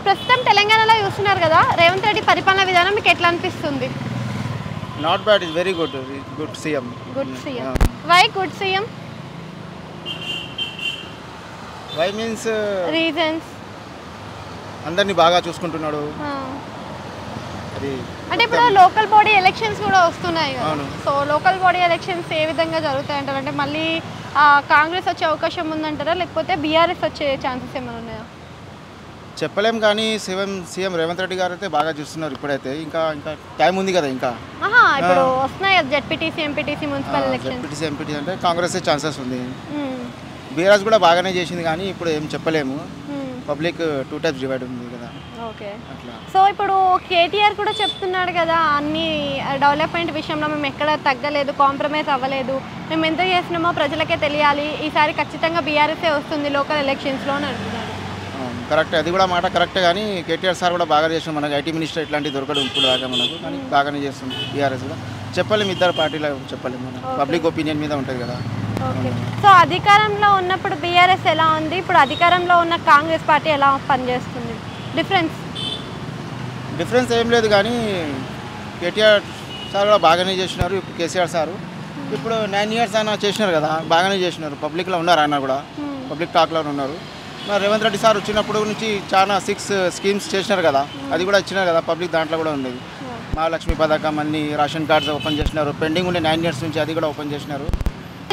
ప్రస్తుతం తెలంగాణలో చూస్తున్నారు కదా, రేవంత్ రెడ్డి పరిపాలన విధానం మీకు ఎట్లా అనిపిస్తుంది? Not bad, is very good. Good CM. Good CM. Why good CM? Why means reasons అందరినీ బాగా చూసుకుంటున్నాడు. అది అంటే ఇప్పుడు లోకల్ బాడీ ఎలక్షన్స్ కూడా వస్తున్నాయి కదా. అవును. సో లోకల్ బాడీ ఎలక్షన్స్ ఏ విధంగా జరుగుతాయి అంటారు? అంటే మళ్ళీ కాంగ్రెస్ వచ్చే అవకాశం ఉందంటారా, లేకపోతే బీఆర్ఎస్ వచ్చే ఛాన్సెస్ ఏమైనా ఉన్నాయా? చెప్పలేం, కానీ సీఎం రేవంత్ రెడ్డి గారు అయితే బాగా చూస్తున్నారు ఇప్పుడైతే. ఇంకా ఇంకా టైం ఉంది కదా. ఇంకా ఇప్పుడు వస్తున్నాయి కదా ZPTC, MPTC, municipal elections. ZPTC, MPTC అంటే కాంగ్రెస్ ఛాన్సెస్ ఉంది. బీఆర్ఎస్ కూడా బాగానే చేసింది, కానీ ఇప్పుడు ఏం చెప్పలేము. పబ్లిక్ 2 టైప్స్ డివైడ్ ఉంది కదా. ఓకే. అట్లా. సో ఇప్పుడు కేటీఆర్ కూడా చెప్తున్నాడు కదా, అన్ని డెవలప్మెంట్ విషయంలో మేము ఎక్కడ తగ్గలేదు, కాంప్రమైజ్ అవ్వలేదు, మేము ఎంత చేసినామో ప్రజలకే తెలియాలి, ఈసారి ఖచ్చితంగా బీఆర్ఎస్ఏ వస్తుంది లోకల్ ఎలక్షన్స్లో అని అంటున్నాడు. కరెక్ట్, అది కూడా మాట కరెక్టే. కానీ కేటీఆర్ సార్ కూడా బాగా చేస్తున్నాం. మనకు ఐటీ మినిస్టర్ ఇట్లాంటివి దొరకడం ఇప్పుడు దాకా మనకు, కానీ బాగానే చేస్తుంది బీఆర్ఎస్ కూడా. చెప్పలేము, ఇద్దరు పార్టీలో చెప్పలేము. మనం పబ్లిక్ ఒపీనియన్ మీద ఉంటుంది కదా. ఓకే. సో అధికారంలో ఉన్నప్పుడు బీఆర్ఎస్ ఎలా ఉంది, ఇప్పుడు అధికారంలో ఉన్న కాంగ్రెస్ పార్టీ ఎలా పనిచేస్తుంది? డిఫరెన్స్ ఏం లేదు, కానీ కేటీఆర్ సార్ కూడా బాగానే చేసినారు. ఇప్పుడు కేసీఆర్ సారు ఇప్పుడు 9 years ఆయన చేసినారు కదా, బాగానే చేసినారు. పబ్లిక్లో ఉన్నారు, ఆయన కూడా పబ్లిక్ టాక్లో ఉన్నారు. మరి రేవంత్ రెడ్డి సార్ వచ్చినప్పుడు నుంచి చాలా 6 schemes చేసినారు కదా, అది కూడా ఇచ్చినారు కదా, పబ్లిక్ దాంట్లో కూడా ఉండేది. మహాలక్ష్మి పథకం, అన్ని రేషన్ కార్డ్స్ ఓపెన్ చేసినారు. పెండింగ్ ఉండే 9 years నుంచి అది కూడా ఓపెన్ చేసినారు.